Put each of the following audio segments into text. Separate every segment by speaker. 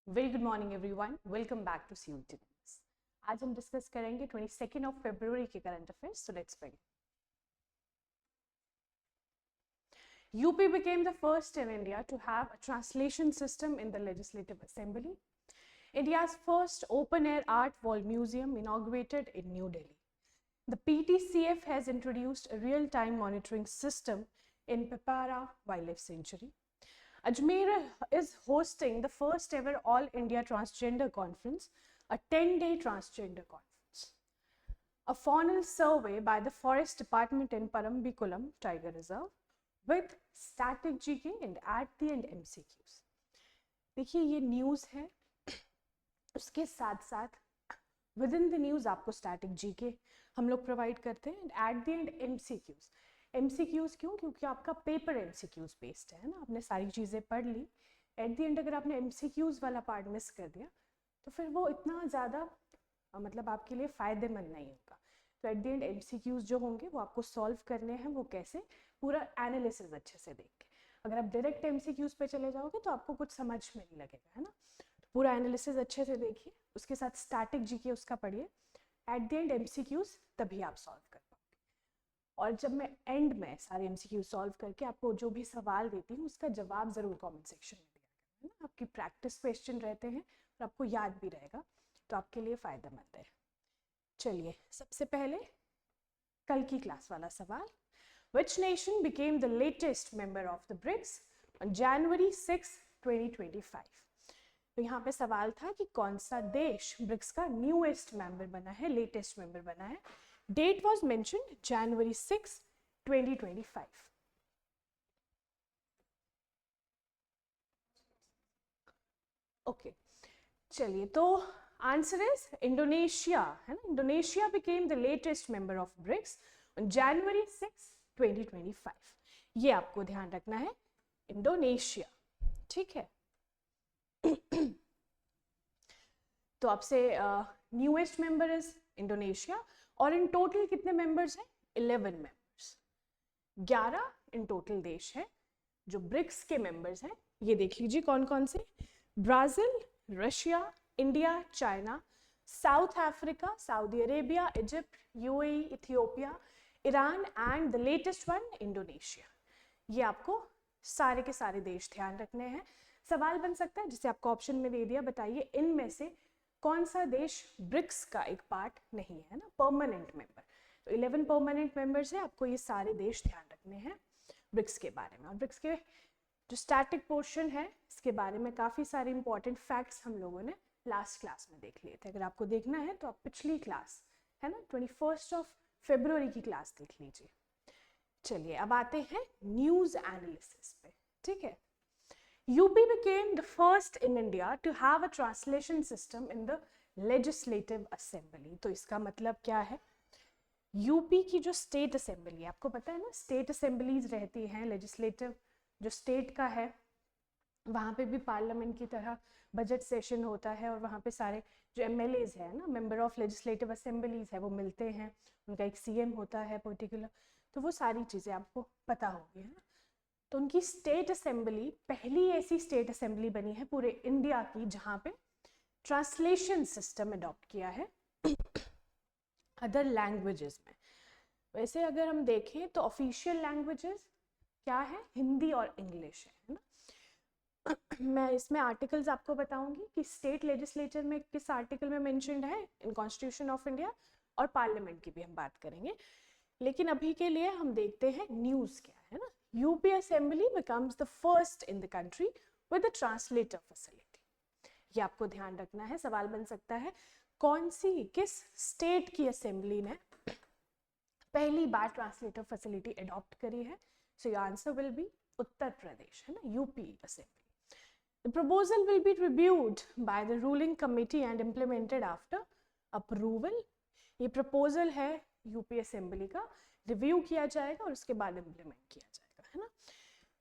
Speaker 1: Very good morning everyone, welcome back to CUET News। आज हम discuss करेंगे 22 of February के current affairs. So let's begin. UP became the first in India to have a translation system in the Legislative Assembly. India's first open-air art wall museum inaugurated in New Delhi. The PTCF has introduced a real-time monitoring system in Pipara Wildlife Sanctuary. Ajmer is hosting the first ever All India Transgender Conference, a 10-day transgender conference. A faunal survey by the Forest Department in Parambikulam Tiger Reserve with static GK and at the end MCQs. देखिए ये news है, उसके साथ साथ with in the news आपको static GK हम लोग provide करते हैं and at the end MCQs. MCQs क्यों? क्योंकि आपका पेपर एमसीक्यूज बेस्ड है ना, आपने सारी चीज़ें पढ़ ली। एट द एंड अगर आपने एमसीक्यूज वाला पार्ट मिस कर दिया तो फिर वो इतना ज़्यादा मतलब आपके लिए फ़ायदेमंद नहीं होगा। तो एट द एंड एमसीक्यूज जो होंगे वो आपको सॉल्व करने हैं, वो कैसे, पूरा एनालिसिस अच्छे से देख के। अगर आप डायरेक्ट एमसीक्यूज पे चले जाओगे तो आपको कुछ समझ में नहीं लगेगा, है ना। पूरा एनालिसिस अच्छे से देखिए, उसके साथ स्टैटिक जीके उसका पढ़िए, एट द एंड एमसीक्यूज तभी आप सॉल्व कर पाओगे। और जब मैं एंड में सारे एमसीक्यूज सॉल्व करके आपको जो भी सवाल देती हूँ उसका जवाब ज़रूर कमेंट सेक्शन में दिया करें, है ना। आपकी प्रैक्टिस क्वेश्चन रहते हैं और आपको याद भी रहेगा, तो आपके लिए फ़ायदेमंद है। चलिए सबसे पहले कल की क्लास वाला सवाल, Which nation became the latest member of the BRICS on January 6, 2025? तो यहाँ पे सवाल था कि कौन सा देश ब्रिक्स का न्यूएस्ट मेंबर बना है, लेटेस्ट मेंबर बना है। Date was mentioned January 6, 2025। Okay चलिए, तो आंसर इज इंडोनेशिया, है ना। Indonesia became the latest member of BRICS on January 6, 2025। ये आपको ध्यान रखना है, इंडोनेशिया, ठीक है। तो आपसे न्यूएस्ट मेंबर इज इंडोनेशिया, और इन टोटल कितने मेंबर्स हैं? 11 मेंबर्स। 11 इन टोटल देश हैं जो ब्रिक्स के मेंबर्स हैं। ये देख लीजिए कौन कौन से: Brazil, Russia, India, China, south Africa, Saudi Arabia, Egypt, UAE, Ethiopia, Iran and the latest one Indonesia. ये आपको सारे के सारे देश ध्यान रखने हैं। सवाल बन सकता है जिसे आपको ऑप्शन में दे दिया, बताइए इनमें से कौन सा देश ब्रिक्स का एक पार्ट नहीं है ना, परमानेंट मेंबर। तो 11 परमानेंट मेंबर्स है, आपको ये सारे देश ध्यान रखने हैं ब्रिक्स के बारे में। और ब्रिक्स के जो स्टैटिक पोर्शन है इसके बारे में काफ़ी सारे इंपॉर्टेंट फैक्ट्स हम लोगों ने लास्ट क्लास में देख लिए थे। अगर आपको देखना है तो आप पिछली क्लास, है ना, 21 ऑफ फरवरी की क्लास देख लीजिए। चलिए अब आते हैं न्यूज़ एनालिसिस पे, ठीक है। UP became the first in India to have a translation system in the Legislative Assembly। तो इसका मतलब क्या है? यूपी की जो स्टेट असेंबली, आपको पता है ना, स्टेट असेंबलीज रहती हैं, लेजिस्लेटिव जो स्टेट का है वहाँ पे भी पार्लियामेंट की तरह बजट सेशन होता है, और वहाँ पे सारे जो MLAs है ना, मेंबर ऑफ लेजिस्लेटिव असेंबलीज है, वो मिलते हैं, उनका एक CM होता है पर्टिकुलर। तो वो सारी चीज़ें आपको पता होगी, है ना। तो उनकी स्टेट असेंबली पहली ऐसी स्टेट असेंबली बनी है पूरे इंडिया की जहाँ पे ट्रांसलेशन सिस्टम अडॉप्ट किया है अदर लैंग्वेजेस में। वैसे अगर हम देखें तो ऑफिशियल लैंग्वेजेस क्या है? हिंदी और इंग्लिश है ना। मैं इसमें आर्टिकल्स आपको बताऊंगी कि स्टेट लेजिस्लेचर में किस आर्टिकल में मेंशन्ड है इन कॉन्स्टिट्यूशन ऑफ इंडिया, और पार्लियामेंट की भी हम बात करेंगे। लेकिन अभी के लिए हम देखते हैं न्यूज़ क्या है ना। UP assembly becomes the first in the country with a translator facility। ये आपको ध्यान रखना है, सवाल बन सकता है कौन सी, किस स्टेट की असेंबली ने पहली बार ट्रांसलेटर फैसिलिटी अडॉप्ट करी है। So your answer will be Uttar Pradesh, है ना, UP assembly. The proposal will be reviewed by the ruling committee and implemented after approval। ये प्रपोजल है यूपी असेंबली का, रिव्यू किया जाएगा और उसके बाद इम्प्लीमेंट किया जाएगा, है ना।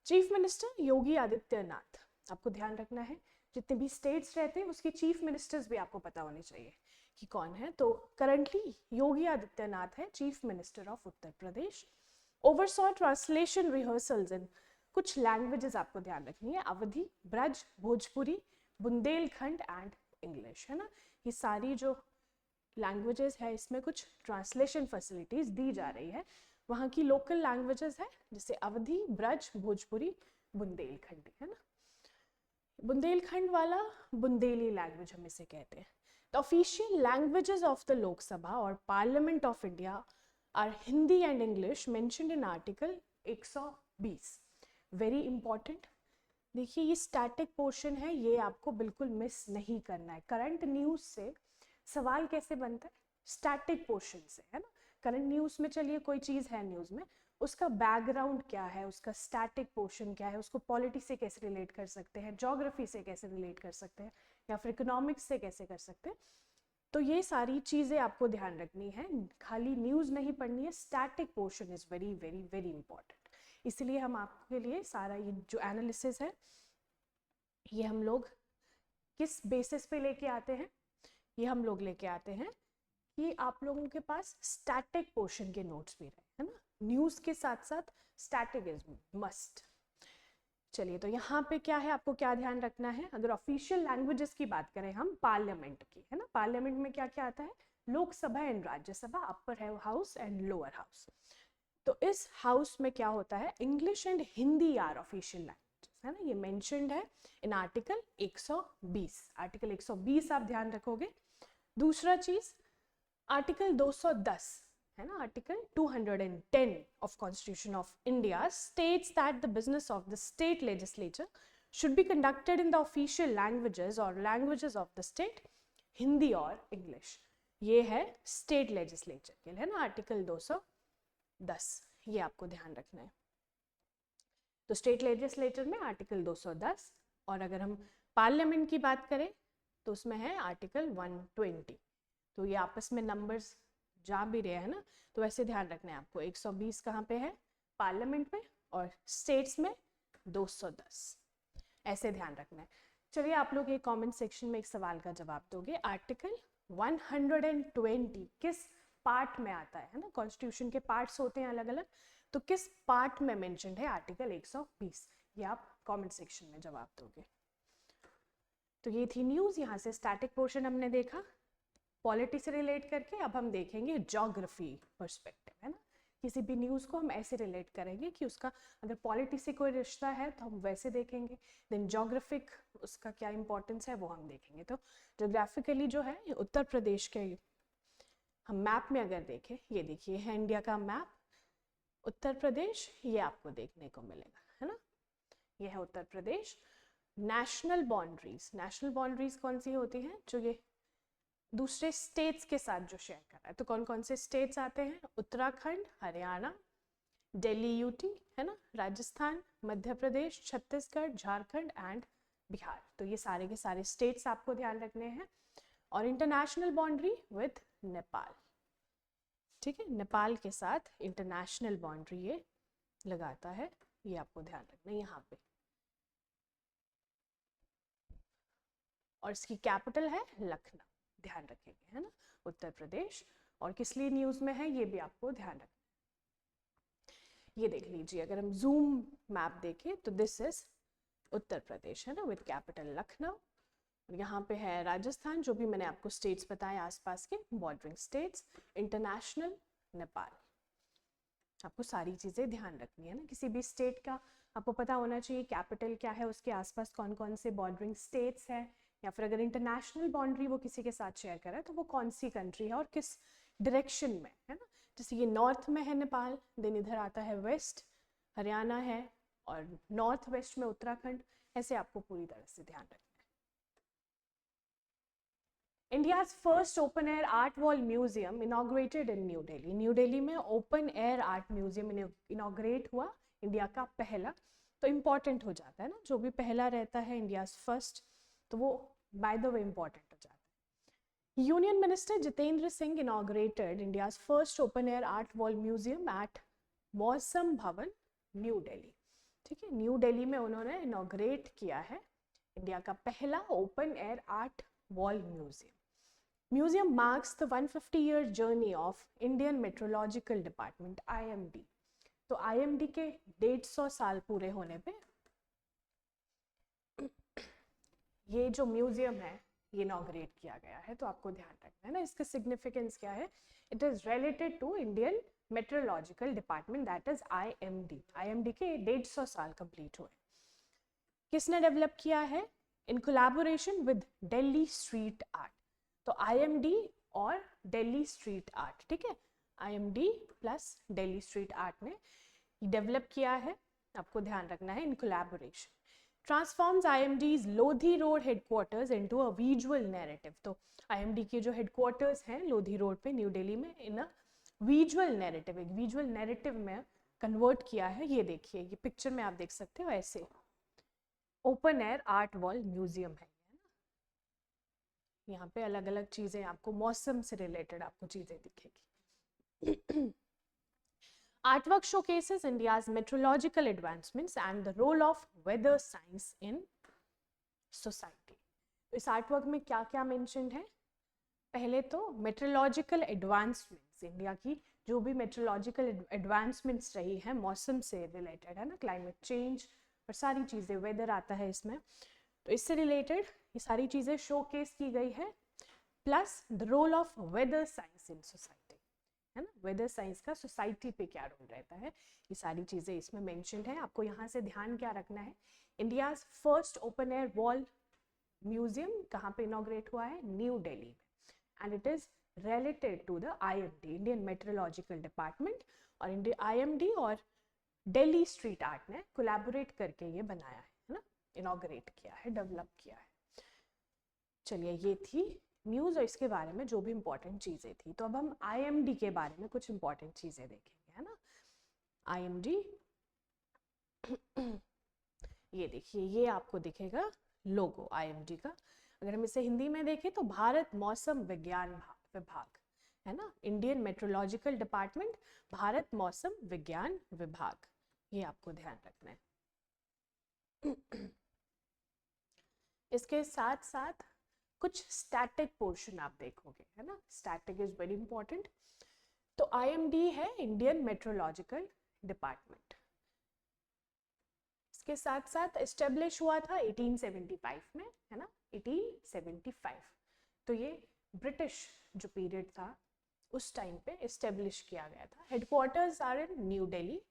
Speaker 1: चीफ मिनिस्टर योगी आदित्यनाथ, आपको ध्यान रखना है जितने भी स्टेट्स रहते हैं उसके चीफ मिनिस्टर्स भी आपको पता होने चाहिए कि कौन है। तो करंटली योगी आदित्यनाथ है chief minister of Uttar Pradesh. Oversaw translation rehearsals in कुछ लैंग्वेजेस आपको ध्यान रखनी है: अवधी, ब्रज, भोजपुरी, बुंदेलखंड एंड इंग्लिश, है ना। ये सारी जो लैंग्वेजेस है इसमें कुछ ट्रांसलेशन फैसिलिटीज दी जा रही है, वहाँ की लोकल लैंग्वेजेस है जैसे अवधी, ब्रज, भोजपुरी, बुंदेलखंडी, है ना। बुंदेलखंड वाला बुंदेली लैंग्वेज हम इसे कहते हैं। The official languages of the Lok Sabha और parliament of India are Hindi and English mentioned in article 120। Very important. देखिए ये स्टैटिक पोर्शन है, ये आपको बिल्कुल मिस नहीं करना है। करंट न्यूज़ से सवाल कैसे बनता है? स्टैटिक पोर्शन से, है ना। करंट न्यूज़ में चलिए कोई चीज़ है न्यूज़ में, उसका बैकग्राउंड क्या है, उसका स्टैटिक पोर्शन क्या है, उसको पॉलिटी से कैसे रिलेट कर सकते हैं, ज्योग्राफी से कैसे रिलेट कर सकते हैं, या फिर इकोनॉमिक्स से कैसे कर सकते हैं। तो ये सारी चीज़ें आपको ध्यान रखनी है, खाली न्यूज़ नहीं पढ़नी है। Static portion is very very very important. इसलिए हम आपके लिए सारा ये जो एनालिसिस है ये हम लोग किस बेसिस पे लेके आते हैं? ये हम लोग लेके आते हैं कि आप लोगों के पास स्टैटिक पोर्शन के नोट्स भी रहे, है ना। न्यूज़ के साथ साथ स्टैटिक इज मस्ट। चलिए तो यहाँ पे क्या है, आपको क्या ध्यान रखना है? अगर ऑफिशियल लैंग्वेजेस की बात करें हम पार्लियामेंट की, है ना, पार्लियामेंट में क्या क्या आता है? Lok Sabha and Rajya Sabha, upper house and lower house. तो इस हाउस में क्या होता है? English and Hindi are official languages, है ना। ये मेंशन्ड है इन आर्टिकल 120। आर्टिकल 120 आप ध्यान रखोगे। दूसरा चीज आर्टिकल 210, है ना, article 210 of Constitution of India states that the business of the state legislature should be conducted in the official languages or languages of the state, Hindi और इंग्लिश। ये है स्टेट लेजिस्लेचर के लिए, है ना, आर्टिकल 210। ये आपको ध्यान रखना है। तो स्टेट लेजिस्लेचर में आर्टिकल 210, और अगर हम पार्लियामेंट की बात करें तो उसमें है आर्टिकल 120। तो ये आपस में नंबर्स जा भी रहे हैं ना, तो वैसे ध्यान रखना है आपको। 120 कहाँ पे है? पार्लियामेंट में, और स्टेट्स में 210, ऐसे ध्यान रखना है। चलिए आप लोग ये कमेंट सेक्शन में एक सवाल का जवाब दोगे। आर्टिकल 120 किस पार्ट में आता है ना। कॉन्स्टिट्यूशन के पार्ट्स होते हैं अलग अलग, तो किस पार्ट में मेंशन्ड है आर्टिकल 120? ये आप कमेंट सेक्शन में जवाब दोगे। तो ये थी न्यूज़। यहाँ से स्टैटिक पोर्शन हमने देखा पॉलिटी से रिलेट करके। अब हम देखेंगे ज्योग्राफी पर्सपेक्टिव, है ना। किसी भी न्यूज़ को हम ऐसे रिलेट करेंगे कि उसका अगर पॉलिटी से कोई रिश्ता है तो हम वैसे देखेंगे। देन ज्योग्राफिक उसका क्या इंपॉर्टेंस है वो हम देखेंगे। तो ज्योग्राफिकली जो है उत्तर प्रदेश के हम मैप में अगर देखें, ये देखिए है इंडिया का मैप, उत्तर प्रदेश ये आपको देखने को मिलेगा, है ना। ये है उत्तर प्रदेश। नेशनल बाउंड्रीज कौन सी होती हैं? जो ये दूसरे स्टेट्स के साथ जो शेयर कर रहा है। तो कौन कौन से स्टेट्स आते हैं? उत्तराखंड, हरियाणा, दिल्ली यूटी, है ना, राजस्थान, मध्य प्रदेश, छत्तीसगढ़, झारखंड एंड बिहार। तो ये सारे के सारे स्टेट्स आपको ध्यान रखने हैं। और इंटरनेशनल बाउंड्री विद नेपाल, ठीक है, नेपाल के साथ इंटरनेशनल बाउंड्री ये लगाता है, ये आपको ध्यान रखना है यहाँ पे। और इसकी कैपिटल है लखनऊ, ध्यान रखेंगे, है ना, उत्तर प्रदेश। और किस लिए न्यूज़ में है ये भी आपको ध्यान रखना है। ये देख लीजिए, अगर हम जूम मैप देखें तो दिस इज उत्तर प्रदेश, है ना, विद कैपिटल लखनऊ। और यहाँ पे है राजस्थान, जो भी मैंने आपको स्टेट्स बताए आसपास के बॉर्डरिंग स्टेट्स, इंटरनेशनल नेपाल। आपको सारी चीज़ें ध्यान रखनी है ना। किसी भी स्टेट का आपको पता होना चाहिए कैपिटल क्या है, उसके आसपास कौन कौन से बॉर्डरिंग स्टेट्स हैं, या फिर अगर इंटरनेशनल बाउंड्री वो किसी के साथ शेयर कर रहा है तो वो कौन सी कंट्री है और किस डायरेक्शन में, है ना। जैसे ये नॉर्थ में है नेपाल, देन इधर आता है वेस्ट हरियाणा है, और नॉर्थ वेस्ट में उत्तराखंड। ऐसे आपको पूरी तरह से ध्यान रखना है। India's first open air art wall museum inaugurated in new Delhi. New Delhi में open air art museum inaugurate हुआ, इंडिया का पहला। तो इम्पॉर्टेंट हो जाता है ना, जो भी पहला रहता है इंडियाज फर्स्ट, तो वो बाय द वे इम्पॉर्टेंट हो जाता है। Union minister Jitendra Singh inaugurated India's first open air art wall museum at Mausam Bhavan new Delhi, ठीक है। न्यू दिल्ली में उन्होंने इनॉग्रेट किया है इंडिया का पहला open air art wall museum. Museum marks the 150-year journey of Indian meteorological department IMD। तो IMD के 150 साल पूरे होने पे ये जो म्यूजियम है ये इनॉग्रेट किया गया है, तो आपको ध्यान रखना है ना इसका सिग्निफिकेंस क्या है. It is related to Indian meteorological department, that is IMD. IMD के 150 साल कंप्लीट हुए. किसने डेवलप किया है? In collaboration with Delhi street art. तो IMD और दिल्ली स्ट्रीट आर्ट, ठीक है, IMD plus Delhi street art ने डेवलप किया है, आपको ध्यान रखना है, in collaboration. Transforms IMD's Lodhi road headquarters into a visual narrative. तो IMD के जो हेडक्वार्टर्स हैं लोधी रोड पे न्यू दिल्ली में, इन अ विजुअल नैरेटिव, एक विजुअल नैरेटिव में कन्वर्ट किया है. ये देखिए, ये पिक्चर में आप देख सकते हो, ऐसे open air art wall museum है. यहाँ पे अलग अलग चीजें आपको मौसम से रिलेटेड आपको चीजें दिखेगी. Artwork showcases India's meteorological advancements and the role of weather science in society. इस आर्टवर्क में क्या क्या मेंशन्ड है? पहले तो मेट्रोलॉजिकल एडवांसमेंट्स, इंडिया की जो भी मेट्रोलॉजिकल एडवांसमेंट्स रही है मौसम से रिलेटेड, है ना, क्लाइमेट चेंज और सारी चीज़ें, वेदर आता है इसमें, तो इससे रिलेटेड ये सारी चीज़ें शोकेस की गई है. Plus the role of weather science in society, है ना, वेदर साइंस का सोसाइटी पे क्या रोल रहता है, ये सारी चीज़ें इसमें मेंशन्ड है. आपको यहाँ से ध्यान क्या रखना है, India's first open air wall museum कहाँ पे इनॉग्रेट हुआ है? न्यू दिल्ली में. And it is related to the IMD, Indian meteorological department, और IMD और दिल्ली स्ट्रीट आर्ट ने कोलैबोरेट करके ये बनाया है ना, इनॉग्रेट किया है, डेवलप किया है. चलिए, ये थी न्यूज़ और इसके बारे में जो भी इंपॉर्टेंट चीज़ें थी. तो अब हम IMD के बारे में कुछ इंपॉर्टेंट चीज़ें देखेंगे, है ना. IMD ये देखिए, ये आपको दिखेगा लोगो IMD का. अगर हम इसे हिंदी में देखें तो भारत मौसम विज्ञान विभाग, है ना, इंडियन मेट्रोलॉजिकल डिपार्टमेंट, भारत मौसम विज्ञान विभाग, ये आपको ध्यान रखना है. इसके साथ साथ कुछ स्टैटिक पोर्शन आप देखोगे, है ना, स्टैटिक इज वेरी इंपॉर्टेंट. तो IMD है इंडियन मेट्रोलॉजिकल डिपार्टमेंट. इसके साथ साथ एस्टेब्लिश हुआ था 1875 में, है ना, 1875. तो ये ब्रिटिश जो पीरियड था उस टाइम पे एस्टेब्लिश किया गया था. Headquarters are in new Delhi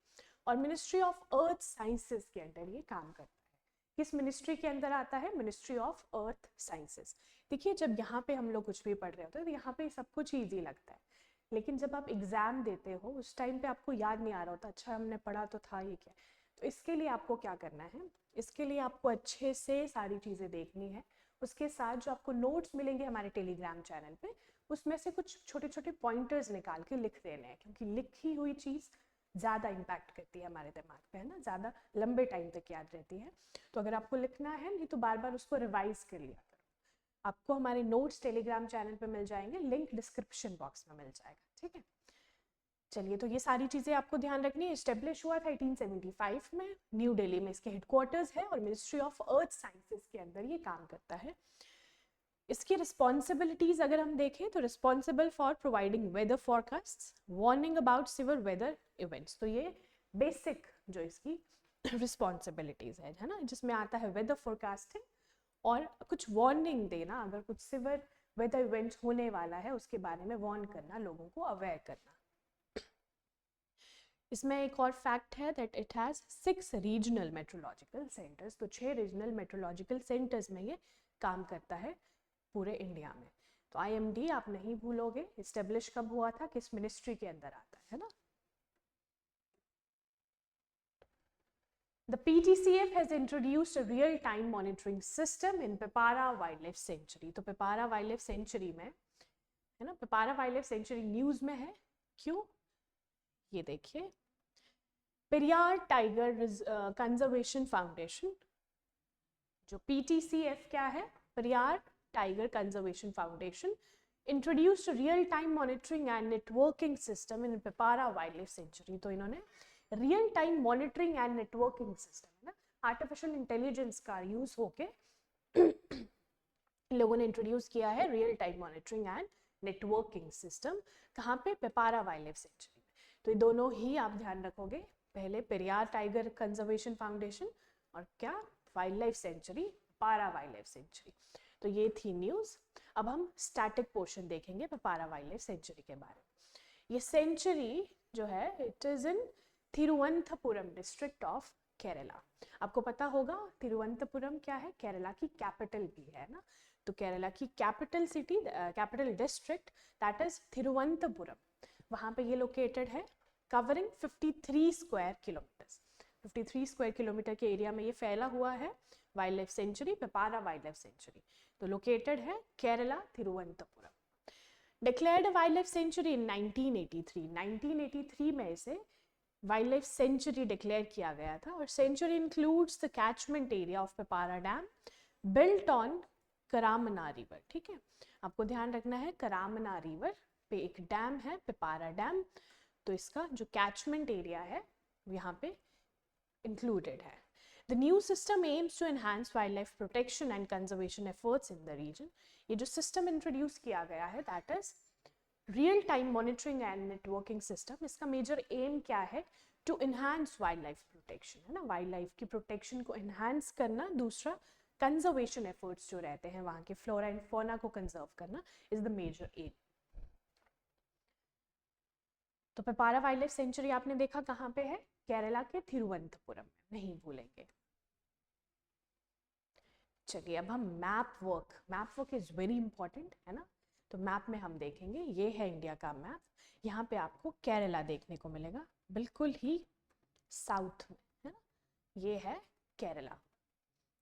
Speaker 1: और मिनिस्ट्री ऑफ अर्थ साइंसेस के अंदर ये काम करता है. किस मिनिस्ट्री के अंदर आता है? Ministry of earth sciences. देखिए, जब यहाँ पे हम लोग कुछ भी पढ़ रहे होते हैं तो यहाँ पे सब कुछ ईजी लगता है, लेकिन जब आप एग्जाम देते हो उस टाइम पे आपको याद नहीं आ रहा होता, अच्छा हमने पढ़ा तो था ये क्या. तो इसके लिए आपको क्या करना है, इसके लिए आपको अच्छे से सारी चीज़ें देखनी है. उसके साथ जो आपको नोट्स मिलेंगे हमारे टेलीग्राम चैनल पे, उसमें से कुछ छोटे छोटे पॉइंटर्स निकाल के लिख देने हैं, क्योंकि लिखी हुई चीज़ ज़्यादा इम्पैक्ट करती है हमारे दिमाग पे, है ना, ज़्यादा लंबे टाइम तक याद रहती है. तो अगर आपको लिखना है, नहीं तो बार बार उसको रिवाइज कर लिया करो. आपको हमारे नोट्स टेलीग्राम चैनल पे मिल जाएंगे, लिंक डिस्क्रिप्शन बॉक्स में मिल जाएगा, ठीक है. चलिए, तो ये सारी चीज़ें आपको ध्यान रखनी है. एस्टेब्लिश हुआ था 1875 में, न्यू दिल्ली में इसके हेडक्वार्टर्स है और मिनिस्ट्री ऑफ अर्थ साइंसेस के अंदर ये काम करता है. इसकी रिस्पॉन्सिबिलिटीज अगर हम देखें तो responsible for providing weather forecast, warning about severe weather events. तो ये बेसिक जो इसकी रिस्पॉन्सिबिलिटीज है ना, जिसमें आता है वेदर फॉरकास्टिंग और कुछ वार्निंग देना, अगर कुछ सिवियर वेदर इवेंट्स होने वाला है उसके बारे में वार्न करना, लोगों को अवेयर करना. इसमें एक और फैक्ट है that it has 6 regional meteorological centres. तो 6 रीजनल मेट्रोलॉजिकल सेंटर्स में ये काम करता है पूरे इंडिया में. तो IMD आप नहीं भूलोगे, इस्टेब्लिश कब हुआ था, किस मिनिस्ट्री के अंदर आता है ना. The PTCF has introduced a real-time monitoring system in Pipara Wildlife Sanctuary. तो पिपारा वाइल्ड सेंचुरी में, है ना, पिपारा वाइल्ड सेंचुरी न्यूज में है. क्यों? ये देखिए, पेरियार टाइगर कंजर्वेशन फाउंडेशन, जो PTCF क्या है, Periyar tiger conservation foundation, introduced real time monitoring and networking system in Pipara wildlife sanctuary. तो इन्होंने real time monitoring and networking system, है ना, आर्टिफिशियल इंटेलिजेंस का यूज होके लोगों ने इंट्रोड्यूस किया है real time monitoring and networking system. कहाँ पे? Pipara wildlife sanctuary. तो ये दोनों ही आप ध्यान रखोगे, पहले पेरियार टाइगर कंजर्वेशन फाउंडेशन और क्या, wild life sanctuary Peppara wildlife sanctuary. तो ये थी न्यूज़। अब हम स्टैटिक पोर्शन देखेंगे पिपारा वाइल्ड लाइफ सेंचुरी के बारे में। ये सेंचुरी जो है it is in Thiruvananthapuram district of Kerala. आपको पता होगा तिरुवनंतपुरम क्या है, केरला की कैपिटल भी है ना। तो केरला की capital city, capital district that is Thiruvananthapuram, वहाँ पे ये लोकेटेड है, covering 53 square kilometres. 53 square kilometre के एरिया में ये फैला हुआ है wildlife sanctuary, Peppara wildlife sanctuary. तो लोकेटेड है Kerala, Thiruvananthapuram. Declared wildlife sanctuary in 1983। 1983 में इसे वाइल्ड लाइफ सेंचुरी डिक्लेयर किया गया था। और sanctuary includes the catchment area of Peppara dam built on Karamana river. ठीक है, आपको ध्यान रखना है करामना रिवर पे एक डैम है, पिपारा डैम। तो इसका जो कैचमेंट एरिया है यहाँ पे इंक्लूडेड है। The new system aims to enhance wildlife protection and conservation efforts in the region. ये जो सिस्टम इंट्रोड्यूस किया गया है that is real time monitoring and networking system. इसका मेजर एम क्या है, to enhance wildlife protection, है ना, वाइल्ड लाइफ की प्रोटेक्शन को इन्हांस करना। दूसरा कंजर्वेशन एफर्ट्स जो रहते हैं वहाँ के फ्लोरा एंड फौना को कंजर्व करना इज द मेजर एम। तो पिपारा वाइल्ड लाइफ सेंचुरी आपने देखा कहाँ पे है, केरला के तिरुवनंतपुरम में, नहीं भूलेंगे। चलिए अब हम map work is very important, है ना। तो मैप में हम देखेंगे, ये है इंडिया का मैप। यहाँ पे आपको केरला देखने को मिलेगा बिल्कुल ही साउथ में, है ना, ये है केरला।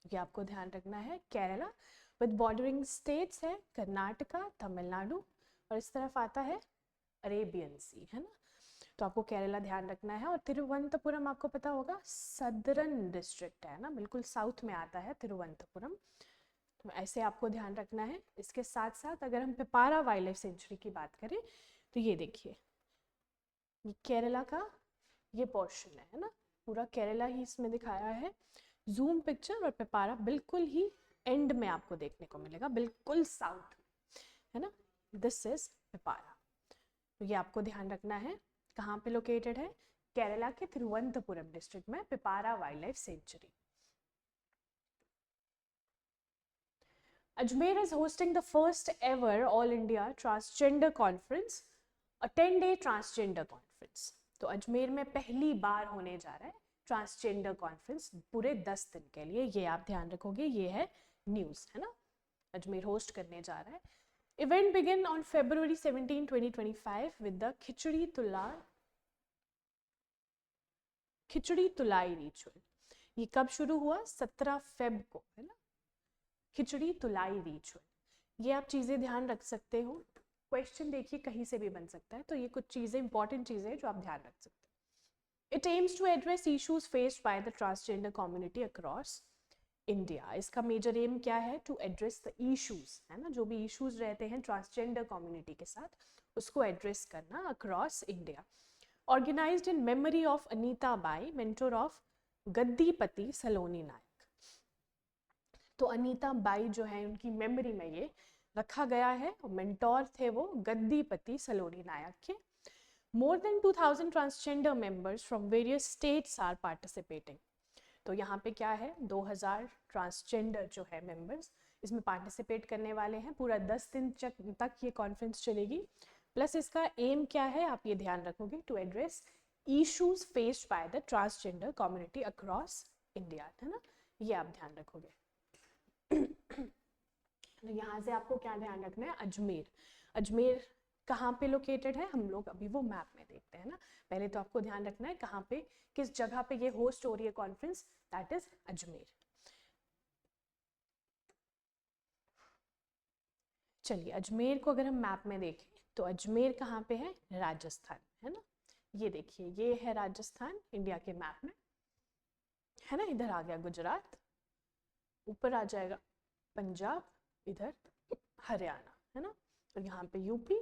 Speaker 1: ये आपको ध्यान रखना है, केरला विद बॉर्डरिंग स्टेट्स है कर्नाटका, तमिलनाडु, और इस तरफ आता है अरेबियन सी, है ना। तो आपको केरला ध्यान रखना है। और तिरुवनंतपुरम आपको पता होगा सदर्न डिस्ट्रिक्ट है ना, बिल्कुल साउथ में आता है तिरुवनंतपुरम। तो ऐसे आपको ध्यान रखना है। इसके साथ साथ अगर हम पिपारा वाइल्ड लाइफ सेंचुरी की बात करें तो ये देखिए, ये केरला का ये पोर्शन है ना, पूरा केरला ही इसमें दिखाया है जूम पिक्चर। और पिपारा बिल्कुल ही एंड में आपको देखने को मिलेगा, बिल्कुल साउथ, है ना। This is Pipara. तो ये आपको ध्यान रखना है, कहाँ पे लोकेटेड है, केरला के तिरुवनंतपुरम डिस्ट्रिक्ट में Pipara wildlife century. Ajmer is hosting the first ever All India Transgender Conference, a 10-day transgender conference. तो अजमेर में पहली बार होने जा रहा है ट्रांसजेंडर कॉन्फ्रेंस पूरे 10 दिन के लिए। ये आप ध्यान रखोगे, ये है न्यूज़, है ना। अजमेर होस्ट करने जा रहा है। Event begin on February 17, 2025 with the khichdi Tulai ritual. ये कब शुरू हुआ, 17 फेब को, है ना, खिचड़ी तुलाई रिचुअल। ये आप चीज़ें ध्यान रख सकते हो, क्वेश्चन देखिए कहीं से भी बन सकता है। तो ये कुछ चीज़ें, इंपॉर्टेंट चीज़ें हैं जो आप ध्यान रख सकते हो। It aims to address issues faced by the transgender community across India. इसका मेजर एम क्या है, टू एड्रेस द इशूज, है ना, जो भी इशूज रहते हैं ट्रांसजेंडर कम्युनिटी के साथ उसको एड्रेस करना across India. Organised in memory of Anita Bai, mentor of Gaddipati Saloni Nayak. तो अनीता बाई जो है उनकी मेमोरी में ये रखा गया है, और मेंटोर थे वो गद्दीपति सलोनी नायक के। More than 2000 transgender members from various states are participating. तो यहाँ पे क्या है, 2000 ट्रांसजेंडर जो है मेंबर्स इसमें पार्टिसिपेट करने वाले हैं। पूरा 10 दिन तक ये कॉन्फ्रेंस चलेगी। प्लस इसका एम क्या है आप ये ध्यान रखोगे, to address issues faced by the transgender community across India, है ना, ये आप ध्यान रखोगे। तो यहाँ से आपको क्या ध्यान रखना है, अजमेर। अजमेर कहाँ पे लोकेटेड है, हम लोग अभी वो मैप में देखते हैं ना। पहले तो आपको ध्यान रखना है कहाँ पे, किस जगह पे ये होस्ट हो रही है कॉन्फ्रेंस, दैट इज अजमेर। चलिए अजमेर को अगर हम मैप में देखें तो अजमेर कहाँ पे है, राजस्थान, है ना। ये देखिए, ये है राजस्थान इंडिया के मैप में, है ना। इधर आ गया गुजरात, ऊपर आ जाएगा पंजाब, इधर हरियाणा, है ना। तो यहाँ पे यूपी,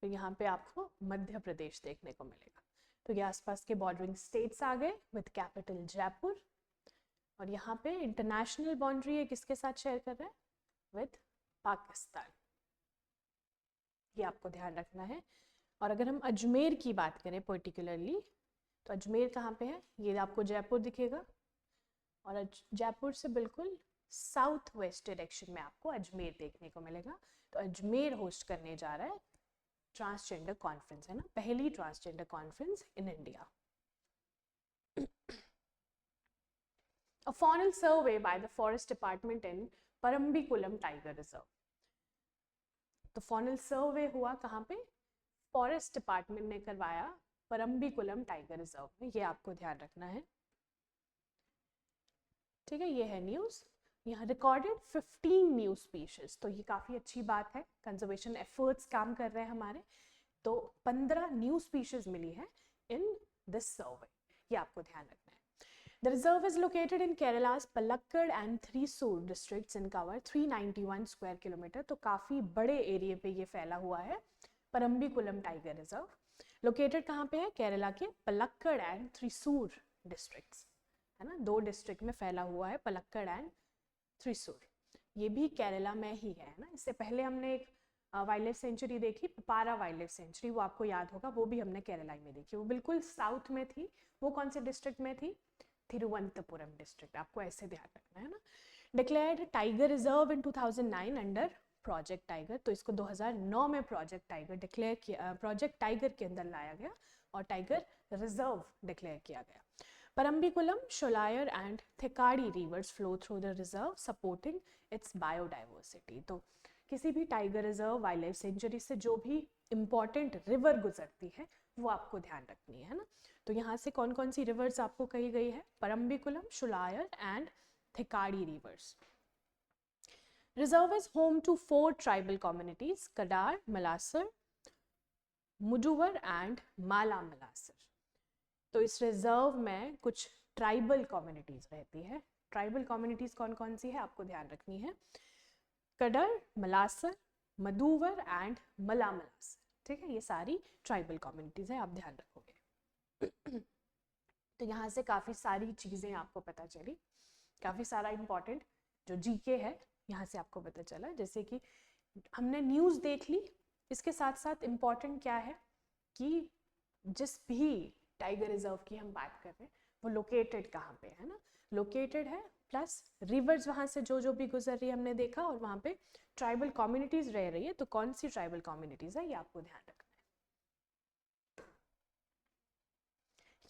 Speaker 1: तो यहाँ पे आपको मध्य प्रदेश देखने को मिलेगा। तो ये आसपास के बॉर्डरिंग स्टेट्स आ गए विद कैपिटल जयपुर। और यहाँ पे इंटरनेशनल बाउंड्री है किसके साथ शेयर कर रहा है, विद पाकिस्तान। ये आपको ध्यान रखना है। और अगर हम अजमेर की बात करें पर्टिकुलरली, तो अजमेर कहाँ पे है, ये आपको जयपुर दिखेगा। और जयपुर से बिल्कुल साउथ वेस्ट डायरेक्शन में आपको अजमेर देखने को मिलेगा। तो अजमेर होस्ट करने जा रहा है ट्रांसजेंडर कॉन्फ्रेंस, है ना, पहली transgender conference in India. A faunal survey by the forest department in Parambikulam tiger reserve. तो faunal survey हुआ कहाँ पे? फॉरेस्ट डिपार्टमेंट ने करवाया परम्बिकुलम टाइगर रिजर्व में, ये आपको ध्यान रखना है, ठीक है। ये है न्यूज, यहाँ रिकॉर्डेड 15 न्यू स्पीशीज, तो ये काफी अच्छी बात है, कंजर्वेशन एफर्ट्स काम कर रहे हैं हमारे। तो 15 न्यू स्पीशीज मिली है इन दिस सर्वे, ये आपको ध्यान रखना है। The reserve is located in Kerala's Palakkad and Thrissur districts and cover 391 square kilometer, तो काफी बड़े एरिया पे ये फैला हुआ है परम्बिकुलम टाइगर रिजर्व। लोकेटेड कहाँ पे है? केरला के पलक्कड़ एंड थ्रिसूर डिस्ट्रिक्ट्स, है ना, 2 डिस्ट्रिक्ट में फैला हुआ है, पलक्कड़ एंड थ्रिसूर। ये भी केरला में ही है ना। इससे पहले हमने एक वाइल्ड लाइफ सेंचुरी देखी, पपारा वाइल्ड लाइफ सेंचुरी, वो आपको याद होगा, वो भी हमने केरला में देखी, वो बिल्कुल साउथ में थी। वो कौन से डिस्ट्रिक्ट में थी? तिरुवनंतपुरम डिस्ट्रिक्ट, आपको ऐसे ध्यान रखना है ना। Declared tiger reserve in 2009 under project tiger, तो इसको 2009 में प्रोजेक्ट टाइगर डिक्लेयर किया, प्रोजेक्ट टाइगर के अंदर लाया गया और टाइगर रिजर्व डिक्लेयर किया गया। Parambikulam, Sholayar and Thekkady rivers flow through the reserve supporting its biodiversity. तो किसी भी tiger reserve wildlife sanctuary से जो भी इंपॉर्टेंट रिवर गुजरती है वो आपको ध्यान रखनी है ना। तो यहाँ से कौन कौन सी रिवर्स आपको कही गई है? Parambikulam, Sholayar and Thekkady rivers. Reserve is home to 4 tribal communities, Kadar, Malasar, Muduvar and Mala Malasar. तो इस रिजर्व में कुछ ट्राइबल कम्युनिटीज रहती है। ट्राइबल कम्युनिटीज कौन कौन सी है आपको ध्यान रखनी है? कडर, मलासर, मधुवर एंड मला मलासर, ठीक है, ये सारी ट्राइबल कम्युनिटीज है, आप ध्यान रखोगे। तो यहाँ से काफी सारी चीजें आपको पता चली, काफी सारा इंपॉर्टेंट जो जीके है यहाँ से आपको पता चला। जैसे कि हमने न्यूज देख ली, इसके साथ साथ इम्पॉर्टेंट क्या है कि जिस भी टाइगर रिजर्व की हम बात कर रहे हैं वो लोकेटेड कहाँ पे है ना, लोकेटेड है, प्लस रिवर्स वहाँ से जो भी गुजर रही है हमने देखा, और वहाँ पे ट्राइबल कम्युनिटीज रह रही है। तो कौन सी ट्राइबल कम्युनिटीज है ये आपको ध्यान रखना है।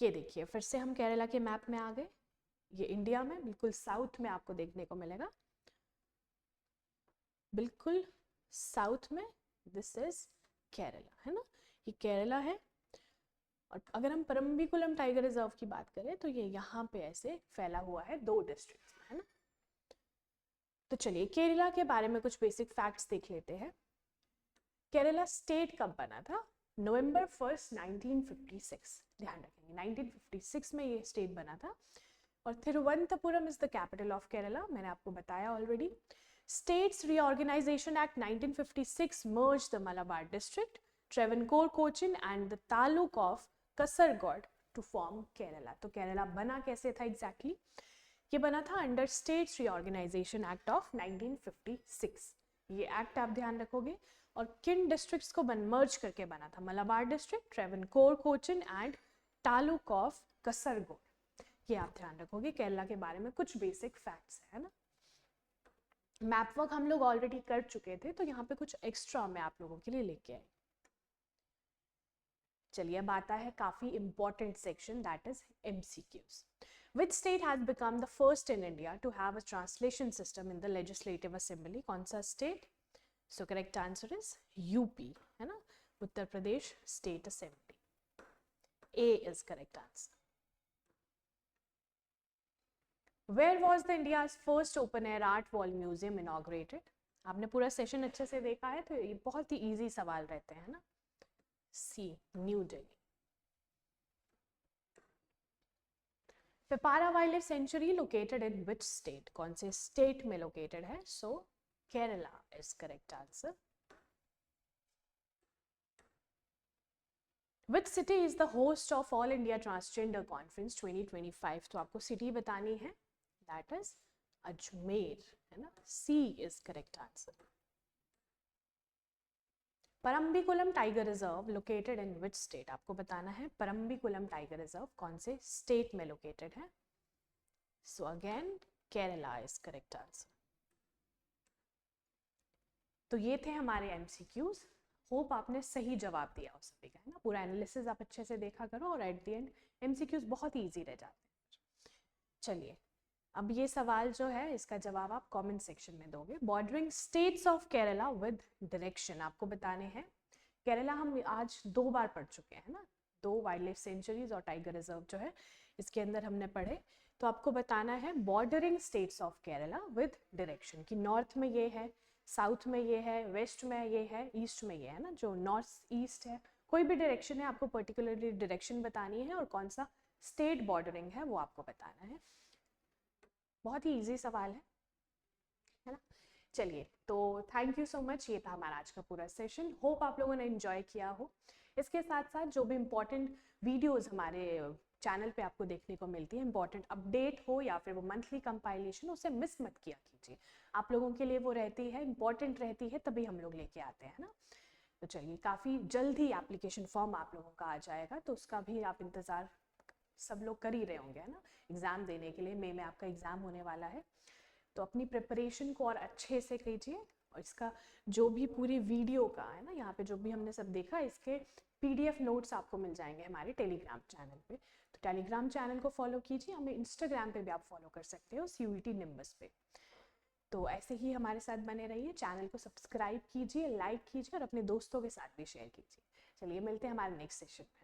Speaker 1: ये देखिए, फिर से हम केरला के मैप में आ गए, ये इंडिया में बिल्कुल साउथ में आपको देखने को मिलेगा, बिल्कुल साउथ में, दिस इज केरला, है ना, ये केरला है। और अगर हम परम्बिकुलम टाइगर रिजर्व की बात करें तो ये यहाँ पे ऐसे फैला हुआ है 2 डिस्ट्रिक्ट में, है ना। तो चलिए केरला के बारे में कुछ बेसिक फैक्ट्स देख लेते हैं। केरला स्टेट कब बना था? नवंबर 1, 1956, ध्यान रखेंगे 1956 में ये स्टेट बना था। और Thiruvananthapuram is the capital of Kerala, मैंने आपको बताया already. States Reorganization Act 1956 merged the Malabar district, Travancore, Cochin and the taluk of Kasaragod to form Kerala. तो केरला बना कैसे था एग्जैक्टली? ये बना था under states reorganisation act of 1956। ये एक्ट आप ध्यान रखोगे। और किन डिस्ट्रिक्ट्स को मर्ज करके बना था? Malabar district, Travancore, Cochin and taluk of Kasaragod. ये आप ध्यान रखोगे। केरला के बारे में कुछ बेसिक फैक्ट्स है ना। मैप वर्क हम लोग ऑलरेडी कर चुके थे, तो यहाँ पे कुछ एक्स्ट्रा मैं आप लोगों के लिए लेके आई। चलिए अब आता है काफी important section, that is MCQs. Which state has become the first in India to have a translation system in the Legislative Assembly? कौन सा state? So correct answer is UP, है ना, Uttar Pradesh State Assembly. A is correct answer. Where was the India's first open air art wall museum inaugurated? आपने पूरा session अच्छे से देखा है तो ये बहुत ही इजी सवाल रहते हैं ना। C, new Delhi. Peppara wildlife sanctuary located in which state? कौन से स्टेट में लोकेटेड है? So Kerala is correct answer. Which city is the host of all India transgender conference 2025? तो आपको सिटी बतानी है, दैट इज अजमेर, है ना। C is correct answer. Parambikulam tiger reserve located in which state? आपको बताना है परम्बिकुलम टाइगर रिजर्व कौन से स्टेट में लोकेटेड है। So again Kerala is correct answer. तो ये थे हमारे एमसीक्यूज। होप आपने सही जवाब दिया हो सभी का, है ना। पूरा एनालिसिस आप अच्छे से देखा करो और एट द एंड एमसीक्यूज बहुत ही ईजी रह जाते हैं। चलिए अब ये सवाल जो है इसका जवाब आप कमेंट सेक्शन में दोगे। Bordering states of Kerala with direction आपको बताने हैं। केरला हम आज 2 बार पढ़ चुके हैं ना, 2 वाइल्ड लाइफ सेंचुरीज और टाइगर रिजर्व जो है इसके अंदर हमने पढ़े। तो आपको बताना है bordering states of Kerala with direction कि नॉर्थ में ये है, साउथ में ये है, वेस्ट में ये है, ईस्ट में ये है ना। जो नॉर्थ ईस्ट है, कोई भी डायरेक्शन है आपको पर्टिकुलरली डायरेक्शन बतानी है और कौन सा स्टेट बॉर्डरिंग है वो आपको बताना है। बहुत ही इजी सवाल है ना। चलिए तो थैंक यू सो मच, ये था हमारा आज का पूरा सेशन। होप आप लोगों ने एंजॉय किया हो। इसके साथ साथ जो भी इम्पोर्टेंट वीडियोस हमारे चैनल पे आपको देखने को मिलती है, इम्पोर्टेंट अपडेट हो या फिर वो मंथली कंपाइलेशन, उसे मिस मत किया कीजिए। आप लोगों के लिए वो रहती है, इम्पोर्टेंट रहती है, तभी हम लोग लेके आते हैं ना। तो चलिए काफ़ी जल्द ही एप्लीकेशन फॉर्म आप लोगों का आ जाएगा, तो उसका भी आप इंतज़ार सब लोग कर ही रहे होंगे, है ना। एग्ज़ाम देने के लिए मई में आपका एग्ज़ाम होने वाला है, तो अपनी प्रिपरेशन को और अच्छे से कीजिए। और इसका जो भी पूरी वीडियो का है ना, यहाँ पे जो भी हमने सब देखा, इसके PDF नोट्स आपको मिल जाएंगे हमारे टेलीग्राम चैनल पे। तो टेलीग्राम चैनल को फॉलो कीजिए, हमें इंस्टाग्राम पे भी आप फॉलो कर सकते हो CUET निम्बस पे। तो ऐसे ही हमारे साथ बने रहिए, चैनल को सब्सक्राइब कीजिए, लाइक कीजिए और अपने दोस्तों के साथ भी शेयर कीजिए। चलिए मिलते हैं हमारे नेक्स्ट सेशन में।